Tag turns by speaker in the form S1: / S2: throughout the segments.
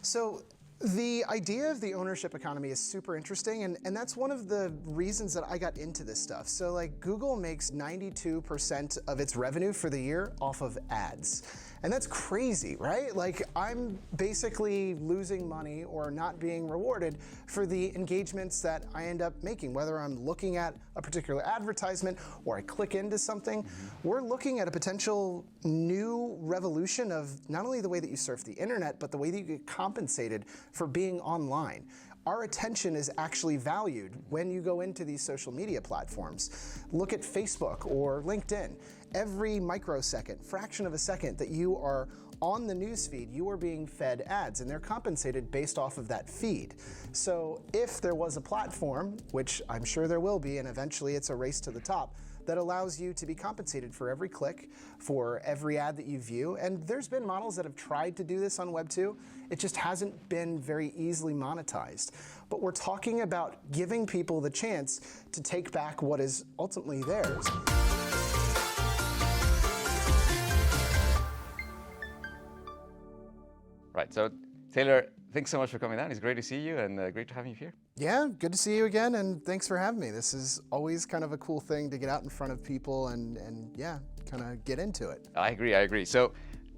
S1: So the idea of the ownership economy is super interesting, and that's one of the reasons that I got into this stuff. So like Google makes 92% of its revenue for the year off of ads. And that's crazy, right? Like I'm basically losing money or not being rewarded for the engagements that I end up making, whether I'm looking at a particular advertisement or I click into something. We're looking at a potential new revolution of not only the way that you surf the internet, but the way that you get compensated for being online. Our attention is actually valued when you go into these social media platforms. Look at Facebook or LinkedIn. Every microsecond, fraction of a second that you are on the newsfeed, you are being fed ads, and they're compensated based off of that feed. So if there was a platform, which I'm sure there will be, and eventually it's a race to the top, that allows you to be compensated for every click, for every ad that you view. And there's been models that have tried to do this on Web 2. It just hasn't been very easily monetized. But we're talking about giving people the chance to take back what is ultimately theirs.
S2: Right, so Taylor, thanks so much for coming down. It's great to see you and great to have you here.
S1: Yeah, good to see you again, and thanks for having me. This is always kind of a cool thing to get out in front of people and yeah, kind of get into it.
S2: I agree. So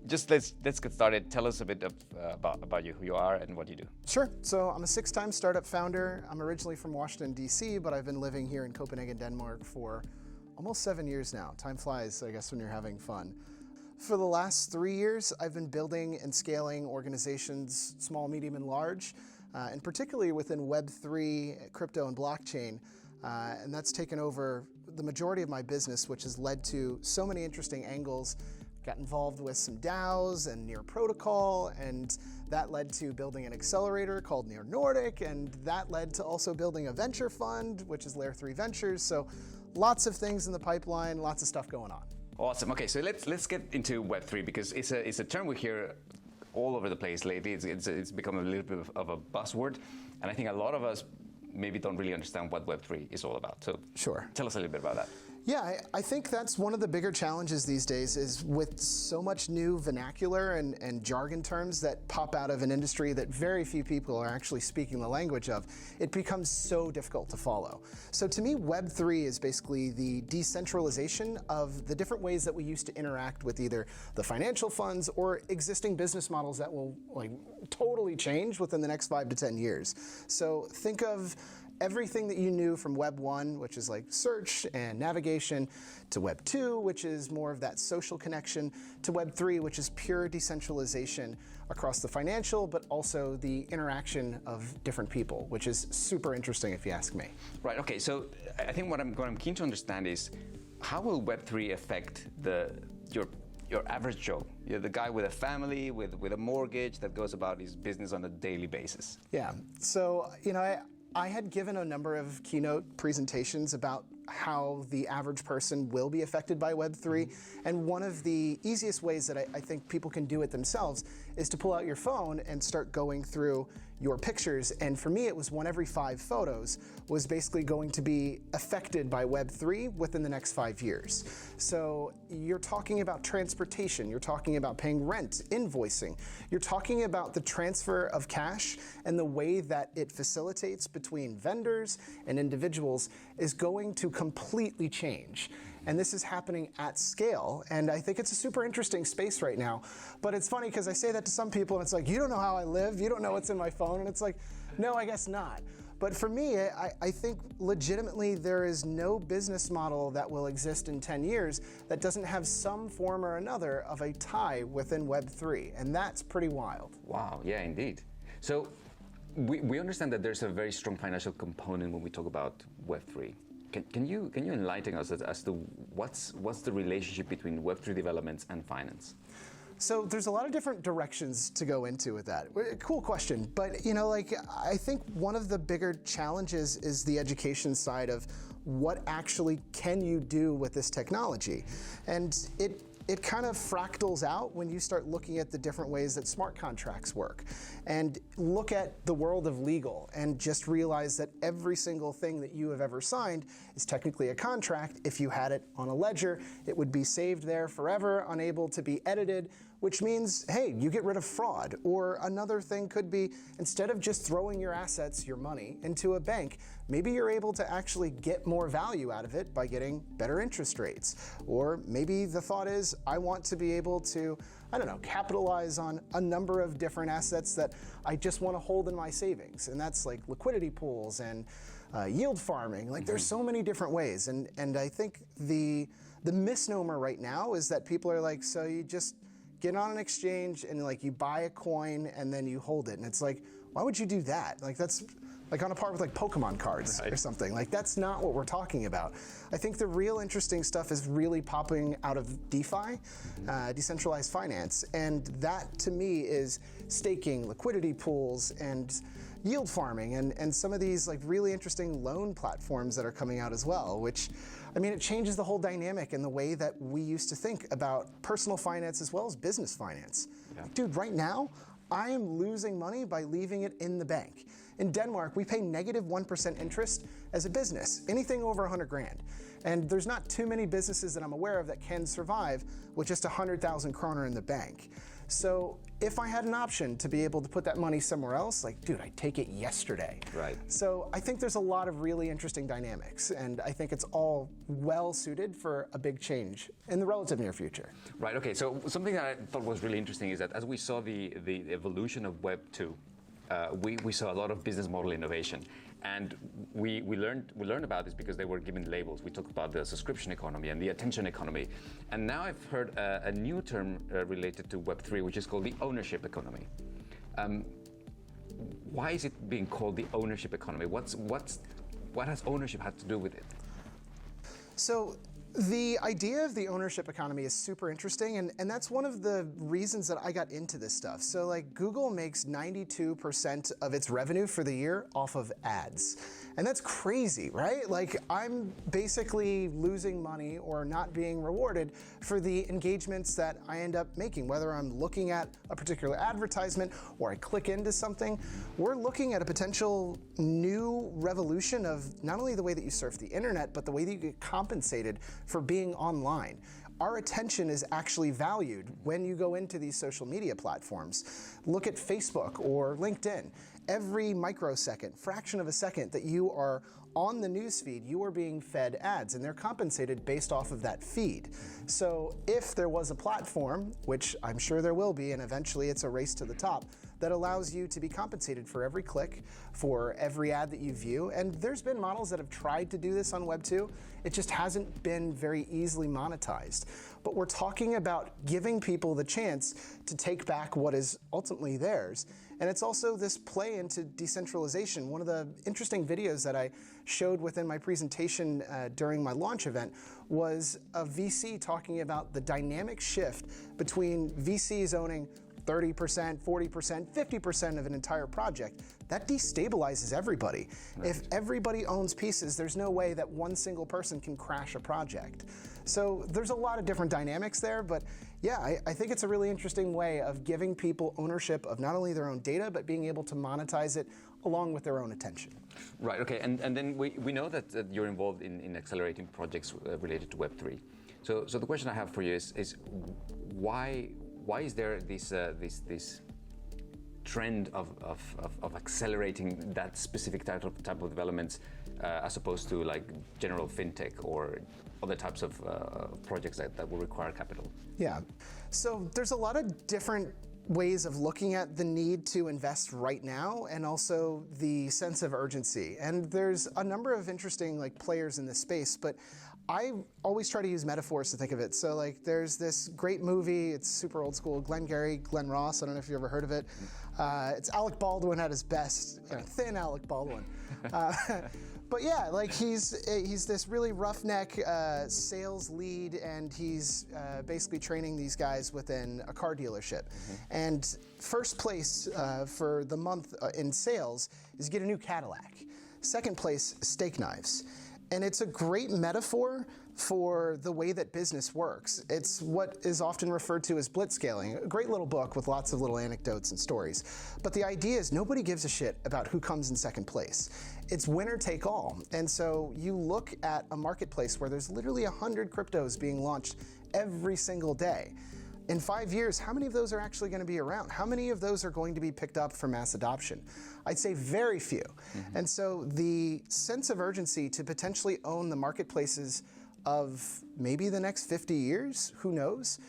S2: just let's get started. Tell us a bit about you, who you are and what you do.
S1: Sure. So I'm a 6-time startup founder. I'm originally from Washington, D.C., but I've been living here in Copenhagen, Denmark for almost 7 years now. Time flies, I guess, when you're having fun. For the last 3 years, I've been building and scaling organizations, small, medium, and large, and particularly within Web3, crypto, and blockchain. And that's taken over the majority of my business, which has led to so many interesting angles. Got involved with some DAOs and Near Protocol, and that led to building an accelerator called Near Nordic, and that led to also building a venture fund, which is Layer 3 Ventures. So lots of things in the pipeline, lots of stuff going on.
S2: Awesome. Okay, so let's get into Web3 because it's a term we hear all over the place lately. It's become a little bit of a buzzword, and I think a lot of us maybe don't really understand what Web3 is all about. So
S1: sure,
S2: tell us a little bit about that.
S1: Yeah, I think that's one of the bigger challenges these days is with so much new vernacular and jargon terms that pop out of an industry that very few people are actually speaking the language of, it becomes so difficult to follow. So to me, Web3 is basically the decentralization of the different ways that we used to interact with either the financial funds or existing business models that will like totally change within the next 5 to 10 years. So think of everything that you knew from Web 1, which is like search and navigation, to Web 2, which is more of that social connection, to Web 3, which is pure decentralization across the financial, but also the interaction of different people, which is super interesting if you ask me.
S2: Right, okay, so I think what I'm keen to understand is how will Web 3 affect your average Joe, the guy with a family, with a mortgage that goes about his business on a daily basis?
S1: Yeah, so I had given a number of keynote presentations about how the average person will be affected by Web3. And one of the easiest ways that I think people can do it themselves is to pull out your phone and start going through your pictures. And for me, it was 1 every 5 photos was basically going to be affected by Web3 within the next 5 years. So you're talking about transportation, you're talking about paying rent, invoicing, you're talking about the transfer of cash, and the way that it facilitates between vendors and individuals is going to completely change. And this is happening at scale, and I think it's a super interesting space right now. But it's funny because I say that to some people and it's like, you don't know how I live, you don't know what's in my phone, and it's like, no, I guess not. But for me, I think legitimately there is no business model that will exist in 10 years that doesn't have some form or another of a tie within Web3, and that's pretty wild.
S2: Wow, yeah, indeed. So we understand that there's a very strong financial component when we talk about Web3. Can you enlighten us as to what's the relationship between Web3 developments and finance?
S1: So there's a lot of different directions to go into with that. Cool question, but I think one of the bigger challenges is the education side of what actually can you do with this technology, and it kind of fractals out when you start looking at the different ways that smart contracts work and look at the world of legal and just realize that every single thing that you have ever signed is technically a contract. If you had it on a ledger, it would be saved there forever, unable to be edited, which means, hey, you get rid of fraud. Or another thing could be, instead of just throwing your assets, your money, into a bank, maybe you're able to actually get more value out of it by getting better interest rates. Or maybe the thought is, I want to be able to, I don't know, capitalize on a number of different assets that I just want to hold in my savings. And that's like liquidity pools and yield farming. Like there's so many different ways. And I think the misnomer right now is that people are like, so you just get on an exchange and like you buy a coin and then you hold it. And it's like, why would you do that? Like that's like on a par with like Pokemon cards or something. Like that's not what we're talking about. I think the real interesting stuff is really popping out of DeFi, decentralized finance. And that to me is staking, liquidity pools, and yield farming, and some of these like really interesting loan platforms that are coming out as well, which, I mean, it changes the whole dynamic in the way that we used to think about personal finance as well as business finance.
S2: Yeah.
S1: Like, dude, right now, I am losing money by leaving it in the bank. In Denmark, we pay negative 1% interest as a business, anything over 100 grand. And there's not too many businesses that I'm aware of that can survive with just 100,000 kroner in the bank. So if I had an option to be able to put that money somewhere else, like, dude, I'd take it yesterday.
S2: Right.
S1: So I think there's a lot of really interesting dynamics, and I think it's all well suited for a big change in the relative near future.
S2: Right, okay, so something that I thought was really interesting is that as we saw the evolution of Web 2, we saw a lot of business model innovation. And we learned about this because they were given labels. We talked about the subscription economy and the attention economy. And now I've heard a new term related to Web3, which is called the ownership economy. Why is it being called the ownership economy? What has ownership had to do with it?
S1: So the idea of the ownership economy is super interesting, and that's one of the reasons that I got into this stuff. So like Google makes 92% of its revenue for the year off of ads. And that's crazy, right? Like I'm basically losing money or not being rewarded for the engagements that I end up making, whether I'm looking at a particular advertisement or I click into something. We're looking at a potential new revolution of not only the way that you surf the internet, but the way that you get compensated for being online. Our attention is actually valued when you go into these social media platforms. Look at Facebook or LinkedIn. Every microsecond, fraction of a second that you are on the newsfeed, you are being fed ads, and they're compensated based off of that feed. So if there was a platform, which I'm sure there will be, and eventually it's a race to the top, that allows you to be compensated for every click, for every ad that you view. And there's been models that have tried to do this on Web 2. It just hasn't been very easily monetized. But we're talking about giving people the chance to take back what is ultimately theirs. And it's also this play into decentralization. One of the interesting videos that I showed within my presentation during my launch event was a VC talking about the dynamic shift between VCs owning 30%, 40%, 50% of an entire project. That destabilizes everybody. Right. If everybody owns pieces, there's no way that one single person can crash a project. So there's a lot of different dynamics there, but yeah, I think it's a really interesting way of giving people ownership of not only their own data, but being able to monetize it along with their own attention.
S2: Right, okay, and then we know that you're involved in accelerating projects related to Web3. So the question I have for you is why is there this trend of accelerating that specific type of developments as opposed to like general fintech or other types of projects that will require capital?
S1: Yeah, so there's a lot of different ways of looking at the need to invest right now and also the sense of urgency. And there's a number of interesting like players in this space, but I always try to use metaphors to think of it. So like there's this great movie, it's super old school, Glengarry Glen Ross, I don't know if you ever heard of it. It's Alec Baldwin at his best, thin Alec Baldwin. But yeah, like he's this really roughneck sales lead, and he's basically training these guys within a car dealership. And first place for the month in sales is get a new Cadillac. Second place, steak knives. And it's a great metaphor for the way that business works. It's what is often referred to as blitzscaling, a great little book with lots of little anecdotes and stories. But the idea is nobody gives a shit about who comes in second place. It's winner take all. And so you look at a marketplace where there's literally 100 cryptos being launched every single day. in 5 years, how many of those are actually going to be around? How many of those are going to be picked up for mass adoption? I'd say very few. And so the sense of urgency to potentially own the marketplaces of maybe the next 50 years, who knows,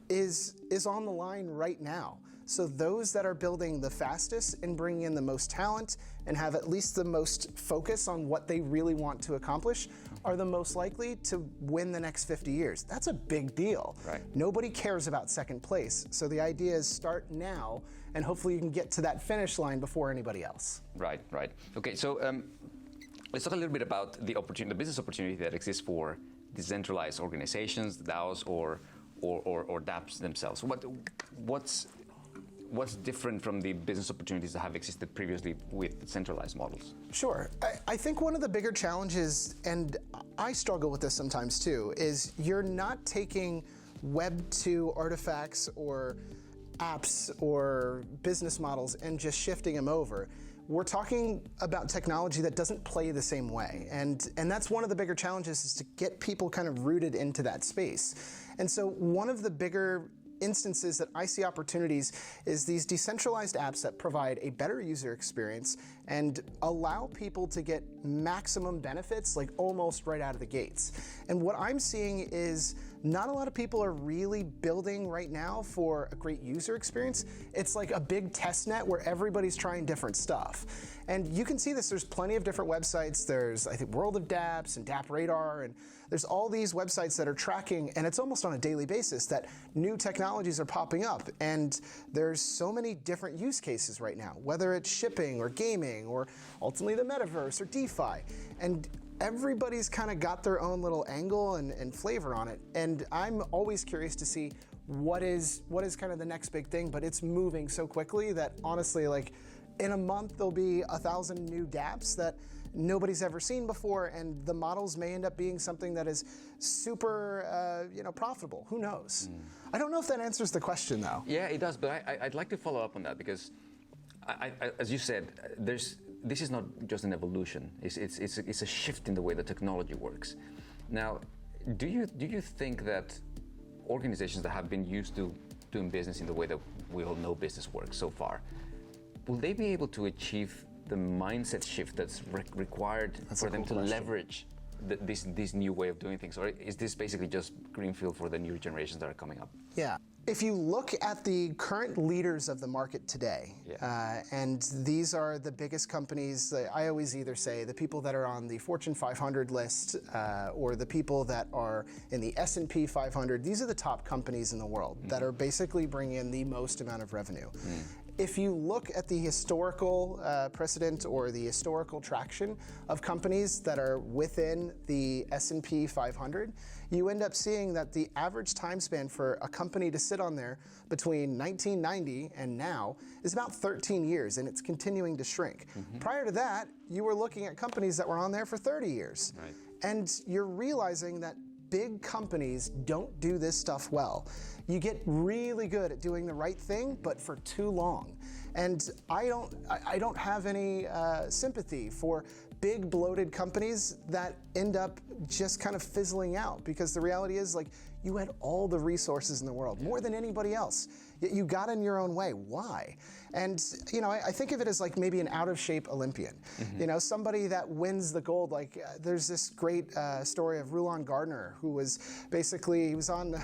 S1: is on the line right now. So those that are building the fastest and bringing in the most talent and have at least the most focus on what they really want to accomplish are the most likely to win the next 50 years. That's a big deal.
S2: Right.
S1: Nobody cares about second place. So the idea is start now, and hopefully you can get to that finish line before anybody else.
S2: Right, right. Okay, so let's talk a little bit about the opportunity, the business opportunity that exists for decentralized organizations, DAOs, or dApps themselves. What's different from the business opportunities that have existed previously with centralized models?
S1: Sure. I think one of the bigger challenges, and I struggle with this sometimes too, is you're not taking Web2 artifacts or apps or business models and just shifting them over. We're talking about technology that doesn't play the same way. And that's one of the bigger challenges, is to get people kind of rooted into that space. And so one of the bigger instances that I see opportunities is these decentralized apps that provide a better user experience and allow people to get maximum benefits like almost right out of the gates. And what I'm seeing is not a lot of people are really building right now for a great user experience. It's like a big test net where everybody's trying different stuff. And you can see this, there's plenty of different websites. There's, I think, World of dApps and dApp Radar, and there's all these websites that are tracking, and it's almost on a daily basis that new technologies are popping up. And there's so many different use cases right now, whether it's shipping or gaming or ultimately the metaverse or DeFi. And everybody's kind of got their own little angle and flavor on it. And I'm always curious to see what is kind of the next big thing, but it's moving so quickly that honestly, like, in a month, there'll be 1,000 new dApps that nobody's ever seen before, and the models may end up being something that is super, profitable. Who knows? I don't know if that answers the question, though.
S2: Yeah, it does, but I'd like to follow up on that, because as you said, this is not just an evolution. It's a shift in the way the technology works. Now, do you think that organizations that have been used to doing business in the way that we all know business works so far, will they be able to achieve the mindset shift that's required for them to leverage this new way of doing things? Or is this basically just greenfield for the new generations that are coming up?
S1: Yeah. If you look at the current leaders of the market today, and these are the biggest companies, I always either say the people that are on the Fortune 500 list or the people that are in the S&P 500, these are the top companies in the world that are basically bringing in the most amount of revenue. If you look at the historical precedent or the historical traction of companies that are within the S&P 500, you end up seeing that the average time span for a company to sit on there between 1990 and now is about 13 years, and it's continuing to shrink. Prior to that, you were looking at companies that were on there for 30 years. Right. And you're realizing that big companies don't do this stuff well. You get really good at doing the right thing, but for too long. And I don't have any sympathy for big bloated companies that end up just kind of fizzling out, because the reality is, like, you had all the resources in the world, more than anybody else, yet you got in your own way. Why? And I think of it as like maybe an out of shape Olympian, somebody that wins the gold. Like there's this great story of Rulon Gardner, who was basically, he was on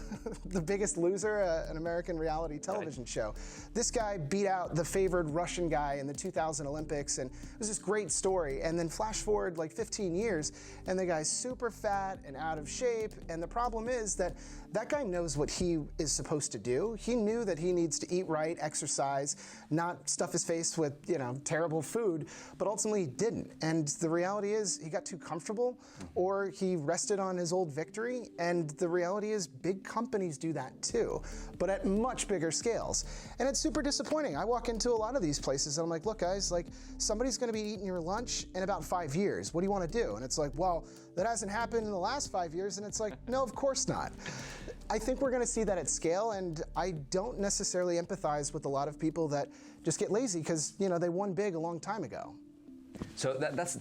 S1: The Biggest Loser, an American reality television show. This guy beat out the favored Russian guy in the 2000 Olympics, and it was this great story. And then flash forward like 15 years, and the guy's super fat and out of shape. And the problem is that guy knows what he is supposed to do. He knew that he needs to eat right, exercise, not stuff his face with, terrible food, but ultimately he didn't. And the reality is he got too comfortable, or he rested on his old victory. And the reality is big companies do that too, but at much bigger scales. And it's super disappointing. I walk into a lot of these places and I'm like, look guys, like somebody's gonna be eating your lunch in about 5 years. What do you wanna do? And it's like, well, that hasn't happened in the last 5 years. And it's like, no, of course not. I think we're going to see that at scale, and I don't necessarily empathize with a lot of people that just get lazy because they won big a long time ago.
S2: So that's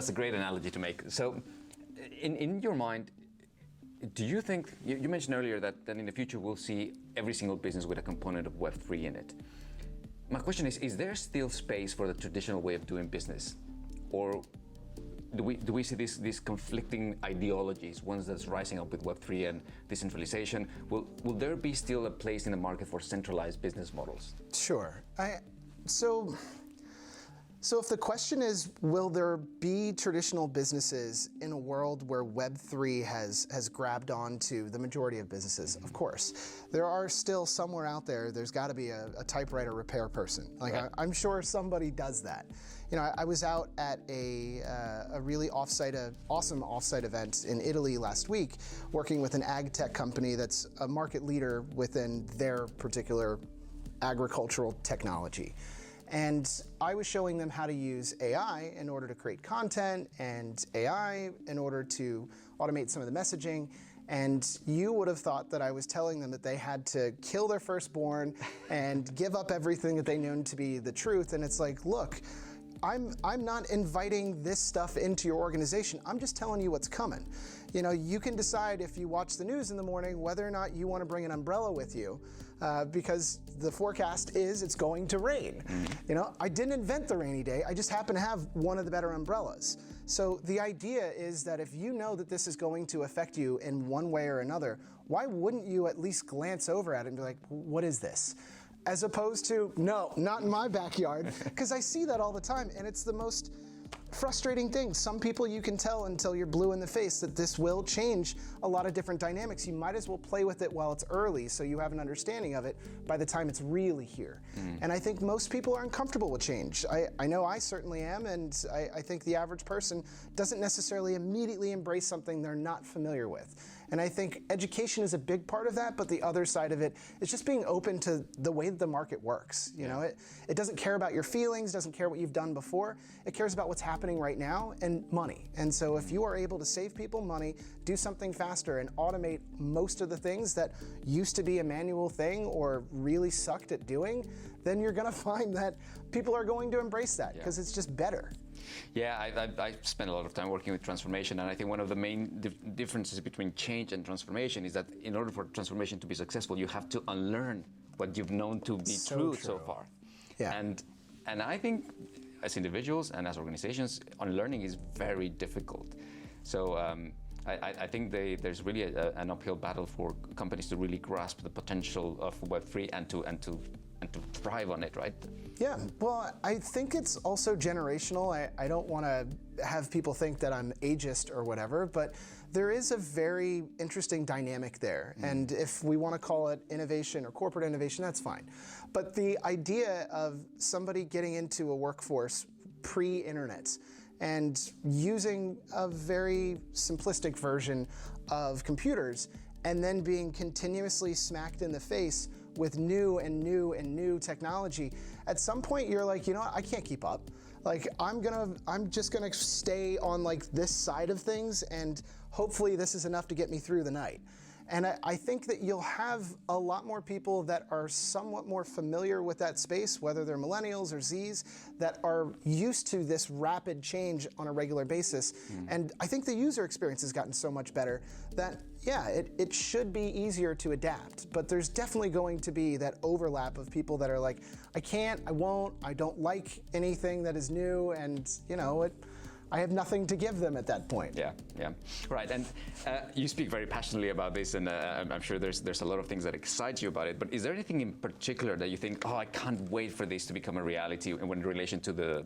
S2: a great analogy to make. So, in your mind, do you think, you mentioned earlier that in the future we'll see every single business with a component of Web3 in it. My question is there still space for the traditional way of doing business? Or do we see these conflicting ideologies, ones that's rising up with Web3 and decentralization? Will there be still a place in the market for centralized business models?
S1: Sure. So if the question is, will there be traditional businesses in a world where Web3 has grabbed on to the majority of businesses? Of course. There are still somewhere out there's got to be a typewriter repair person. Like right. I'm sure somebody does that. You know, I was out at a really awesome offsite event in Italy last week, working with an ag tech company that's a market leader within their particular agricultural technology. And I was showing them how to use AI in order to create content and AI in order to automate some of the messaging. And you would have thought that I was telling them that they had to kill their firstborn and give up everything that they knew to be the truth. And it's like, look, I'm not inviting this stuff into your organization. I'm just telling you what's coming. You know, you can decide if you watch the news in the morning whether or not you want to bring an umbrella with you, because the forecast is it's going to rain. You know, I didn't invent the rainy day. I just happen to have one of the better umbrellas. So the idea is that if you know that this is going to affect you in one way or another, why wouldn't you at least glance over at it and be like, what is this? As opposed to, no, not in my backyard, because I see that all the time, and it's the most frustrating thing. Some people you can tell until you're blue in the face that this will change a lot of different dynamics. You might as well play with it while it's early so you have an understanding of it by the time it's really here. And I think most people are uncomfortable with change. I know I certainly am, and I think the average person doesn't necessarily immediately embrace something they're not familiar with. And I think education is a big part of that, but the other side of it is just being open to the way that the market works. You know, it doesn't care about your feelings, doesn't care what you've done before. It cares about what's happening right now and money. And so if you are able to save people money, do something faster, and automate most of the things that used to be a manual thing or really sucked at doing, then you're going to find that people are going to embrace that because it's just better.
S2: Yeah, I spent a lot of time working with transformation, and I think one of the main differences between change and transformation is that in order for transformation to be successful, you have to unlearn what you've known to be true so far. Yeah. And I think as individuals and as organizations, unlearning is very difficult. So I think there's really an uphill battle for companies to really grasp the potential of Web3 and to thrive on it, right?
S1: Yeah, well, I think it's also generational. I don't want to have people think that I'm ageist or whatever, but there is a very interesting dynamic there. And if we want to call it innovation or corporate innovation, that's fine. But the idea of somebody getting into a workforce pre-internet and using a very simplistic version of computers and then being continuously smacked in the face with new and new and new technology, at some point you're like, you know what, I can't keep up. Like I'm just gonna stay on like this side of things, and hopefully this is enough to get me through the night. And I think that you'll have a lot more people that are somewhat more familiar with that space, whether they're millennials or Zs, that are used to this rapid change on a regular basis. And I think the user experience has gotten so much better that, yeah, it should be easier to adapt. But there's definitely going to be that overlap of people that are like, I can't, I won't, I don't like anything that is new, and you know, I have nothing to give them at that point.
S2: Yeah, right. And you speak very passionately about this, and I'm sure there's a lot of things that excite you about it. But is there anything in particular that you think, oh, I can't wait for this to become a reality in relation to the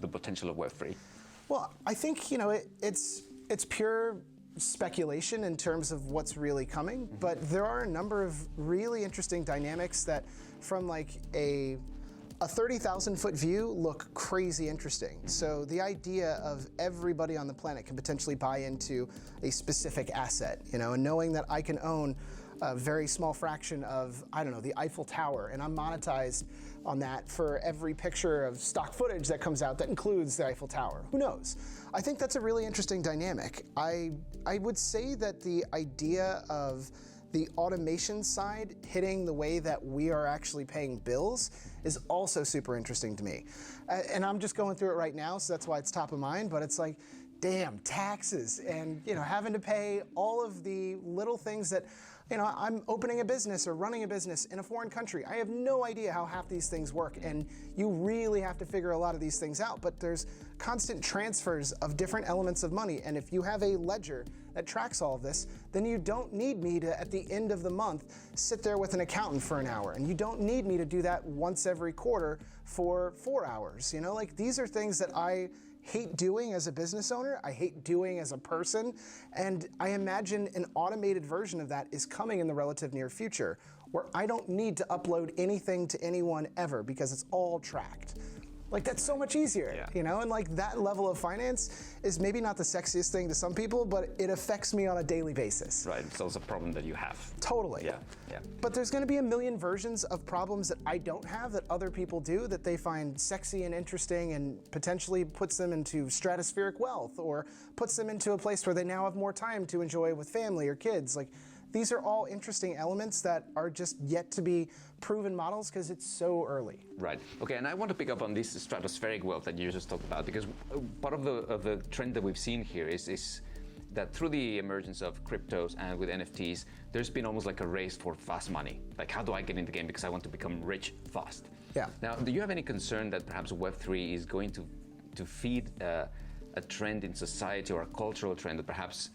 S2: potential of Web3?
S1: Well, I think it's pure speculation in terms of what's really coming, but there are a number of really interesting dynamics that, from like a 30,000-foot view, look crazy interesting. So the idea of everybody on the planet can potentially buy into a specific asset, and knowing that I can own a very small fraction of, I don't know, the Eiffel Tower, and I'm monetized on that for every picture of stock footage that comes out that includes the Eiffel Tower. Who knows? I think that's a really interesting dynamic. I would say that the idea of the automation side hitting the way that we are actually paying bills is also super interesting to me. And I'm just going through it right now, so that's why it's top of mind, but it's like, damn taxes and having to pay all of the little things that I'm opening a business or running a business in a foreign country. I have no idea how half these things work, and you really have to figure a lot of these things out. But there's constant transfers of different elements of money, and if you have a ledger that tracks all of this, then you don't need me to, at the end of the month, sit there with an accountant for an hour, and you don't need me to do that once every quarter for 4 hours. Like, these are things that I hate doing as a business owner, I hate doing as a person, and I imagine an automated version of that is coming in the relative near future, where I don't need to upload anything to anyone ever because it's all tracked. Like, that's so much easier, and like that level of finance is maybe not the sexiest thing to some people, but it affects me on a daily basis.
S2: Right, it's also a problem that you have.
S1: Totally.
S2: Yeah.
S1: But there's gonna be a million versions of problems that I don't have that other people do that they find sexy and interesting and potentially puts them into stratospheric wealth or puts them into a place where they now have more time to enjoy with family or kids. Like, these are all interesting elements that are just yet to be proven models because it's so early.
S2: Right. Okay, and I want to pick up on this stratospheric wealth that you just talked about, because part of the trend that we've seen here is that through the emergence of cryptos and with NFTs, there's been almost like a race for fast money. Like, how do I get in the game because I want to become rich fast?
S1: Yeah.
S2: Now, do you have any concern that perhaps Web3 is going to feed a trend in society or a cultural trend that perhaps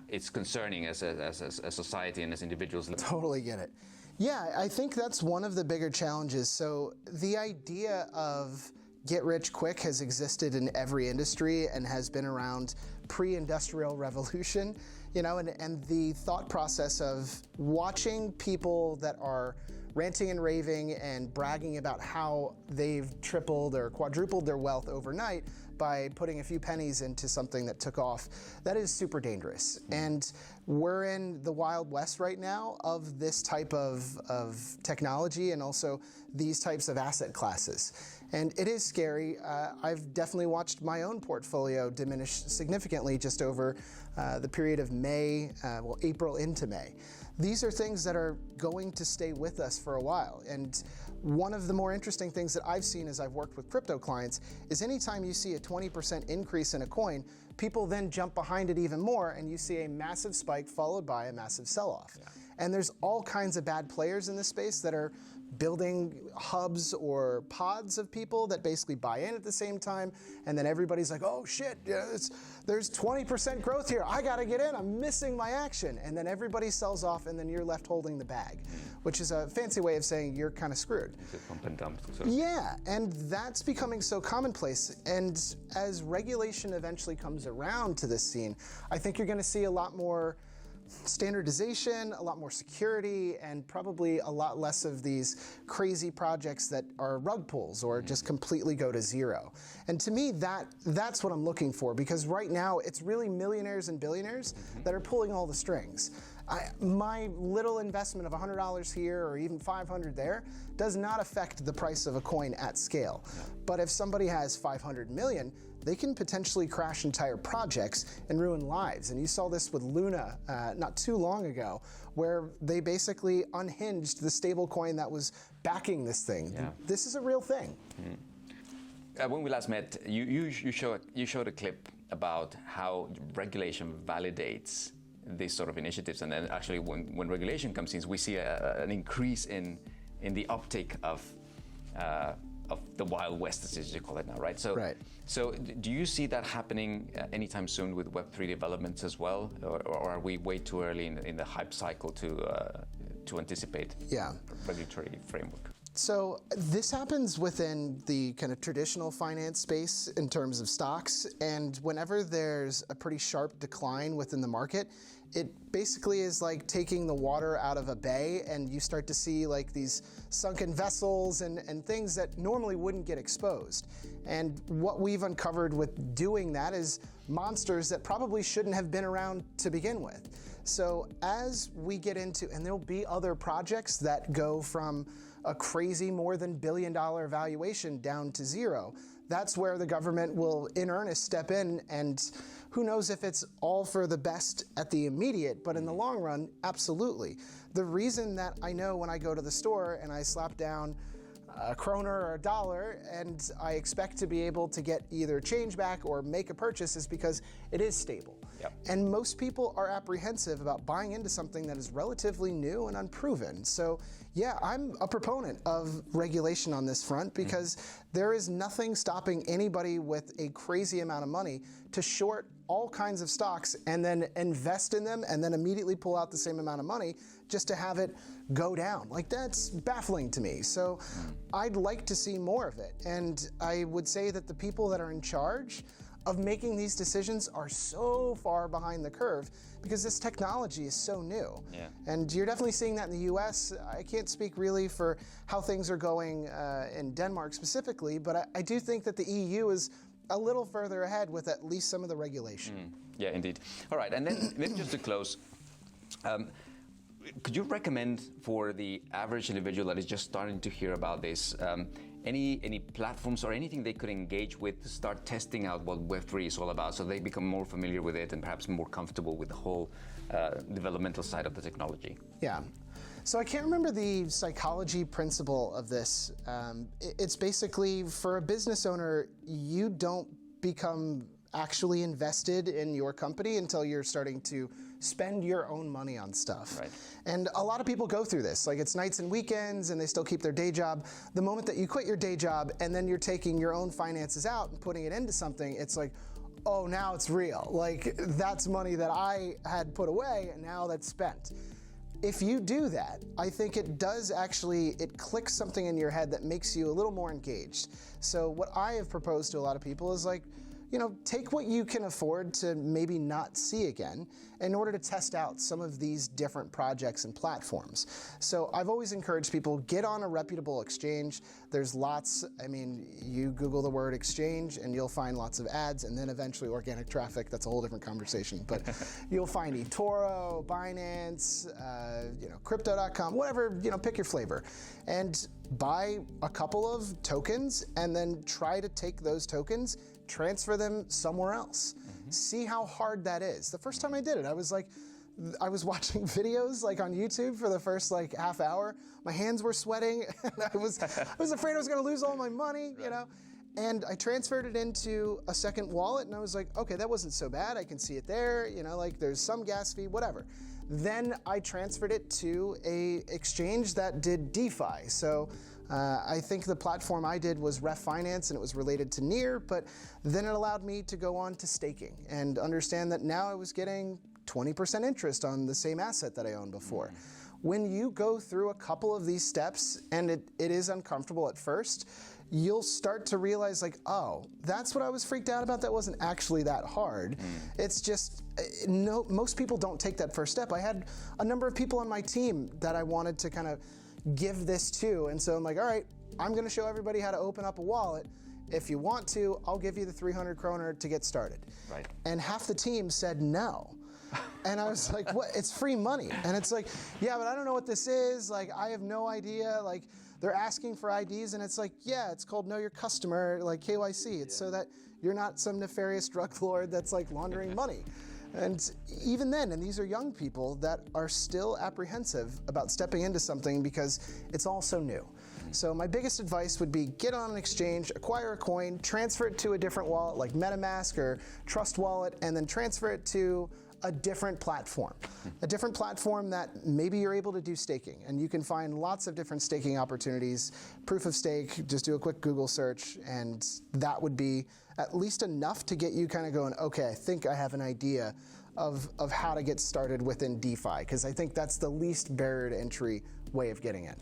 S2: it's concerning as a society and as individuals?
S1: Totally get it. Yeah, I think that's one of the bigger challenges. So the idea of get rich quick has existed in every industry and has been around pre-industrial revolution, and the thought process of watching people that are ranting and raving and bragging about how they've tripled or quadrupled their wealth overnight by putting a few pennies into something that took off, that is super dangerous. And we're in the Wild West right now of this type of technology and also these types of asset classes. And it is scary. I've definitely watched my own portfolio diminish significantly just over the period of April into May. These are things that are going to stay with us for a while. And one of the more interesting things that I've seen as I've worked with crypto clients is anytime you see a 20% increase in a coin, people then jump behind it even more and you see a massive spike followed by a massive sell-off. Yeah. And there's all kinds of bad players in this space that are building hubs or pods of people that basically buy in at the same time, and then everybody's like, oh shit, there's 20% growth here, I gotta get in, I'm missing my action, and then everybody sells off and then you're left holding the bag, which is a fancy way of saying you're kind of screwed.
S2: It's a pump and dump.
S1: Yeah, and that's becoming so commonplace, and as regulation eventually comes around to this scene, I think you're gonna see a lot more standardization, a lot more security, and probably a lot less of these crazy projects that are rug pulls or just completely go to zero. And to me, that's what I'm looking for, because right now it's really millionaires and billionaires that are pulling all the strings. My little investment of $100 here or even $500 there does not affect the price of a coin at scale. Yeah. But if somebody has 500 million, they can potentially crash entire projects and ruin lives. And you saw this with Luna not too long ago, where they basically unhinged the stable coin that was backing this thing. Yeah. This is a real thing.
S2: When we last met, you showed a clip about how regulation validates these sort of initiatives, and then actually when regulation comes in, we see an increase in the uptake of the Wild West, as you call it now, right? So do you see that happening anytime soon with Web3 developments as well, or are we way too early in the hype cycle to anticipate regulatory framework?
S1: So this happens within the kind of traditional finance space in terms of stocks, and whenever there's a pretty sharp decline within the market, it basically is like taking the water out of a bay, and you start to see like these sunken vessels and things that normally wouldn't get exposed. And what we've uncovered with doing that is monsters that probably shouldn't have been around to begin with. So as we get into, and there'll be other projects that go from a crazy more than $1 billion valuation down to zero, that's where the government will in earnest step in, and who knows if it's all for the best at the immediate, but in the long run, absolutely. The reason that I know when I go to the store and I slap down a kroner or a dollar, and I expect to be able to get either change back or make a purchase, is because it is stable.
S2: Yep.
S1: And most people are apprehensive about buying into something that is relatively new and unproven. So yeah, I'm a proponent of regulation on this front, because there is nothing stopping anybody with a crazy amount of money to short all kinds of stocks and then invest in them and then immediately pull out the same amount of money just to have it go down. Like, that's baffling to me. So I'd like to see more of it. And I would say that the people that are in charge of making these decisions are so far behind the curve because this technology is so new.
S2: Yeah.
S1: And you're definitely seeing that in the US. I can't speak really for how things are going in Denmark specifically, but I do think that the EU is a little further ahead with at least some of the regulation.
S2: Yeah, indeed. All right, and then maybe just to close, could you recommend for the average individual that is just starting to hear about this, any platforms or anything they could engage with to start testing out what Web3 is all about, so they become more familiar with it and perhaps more comfortable with the whole developmental side of the technology?
S1: Yeah. So I can't remember the psychology principle of this. It's basically, for a business owner, you don't become actually invested in your company until you're starting to spend your own money on stuff.
S2: Right.
S1: And a lot of people go through this. Like, it's nights and weekends and they still keep their day job. The moment that you quit your day job and then you're taking your own finances out and putting it into something, it's like, oh, now it's real. Like, that's money that I had put away and now that's spent. If you do that, I think it does actually, it clicks something in your head that makes you a little more engaged. So what I have proposed to a lot of people is, like, you know, take what you can afford to maybe not see again in order to test out some of these different projects and platforms. So I've always encouraged people, get on a reputable exchange. There's lots, I mean, you Google the word exchange and you'll find lots of ads, and then eventually organic traffic. That's a whole different conversation. But you'll find eToro, Binance, you know, crypto.com, whatever, you know, pick your flavor. And buy a couple of tokens and then try to take those tokens, transfer them somewhere else. See how hard that is. The first time I did it, I was watching videos like on YouTube for the first like half hour. My hands were sweating and I was afraid I was gonna lose all my money, you know? And I transferred it into a second wallet and I was like, okay, that wasn't so bad. I can see it there, you know, like there's some gas fee, whatever. Then I transferred it to a exchange that did DeFi. So I think the platform I did was Ref Finance and it was related to Near, but then it allowed me to go on to staking and understand that now I was getting 20% interest on the same asset that I owned before. When you go through a couple of these steps, and it is uncomfortable at first, you'll start to realize, like, oh, that's what I was freaked out about. That wasn't actually that hard. It's just, no, most people don't take that first step. I had a number of people on my team that I wanted to kind of give this to, and so I'm like, all right, I'm gonna show everybody how to open up a wallet. If you want to, I'll give you the 300 kroner to get started.
S2: Right.
S1: And half the team said no. And I was like, what? It's free money. And it's like, yeah, but I don't know what this is. Like, I have no idea. Like, they're asking for IDs, and it's like, yeah, it's called Know Your Customer, like KYC. It's so that you're not some nefarious drug lord that's like laundering money. And even then, and these are young people that are still apprehensive about stepping into something because it's all so new. So my biggest advice would be get on an exchange, acquire a coin, transfer it to a different wallet like MetaMask or Trust Wallet, and then transfer it to a different platform. A different platform that maybe you're able to do staking, and you can find lots of different staking opportunities. Proof of stake, just do a quick Google search, and that would be at least enough to get you kind of going, okay, I think I have an idea of how to get started within DeFi, because I think that's the least barrier to entry way of getting in.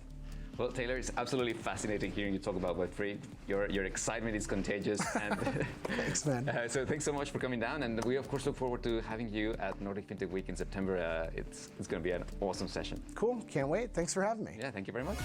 S2: Well, Taylor, it's absolutely fascinating hearing you talk about Web3. Your excitement is contagious. And
S1: thanks, man.
S2: So thanks so much for coming down. And we, of course, look forward to having you at Nordic FinTech Week in September. It's going to be an awesome session.
S1: Cool. Can't wait. Thanks for having me.
S2: Yeah, thank you very much.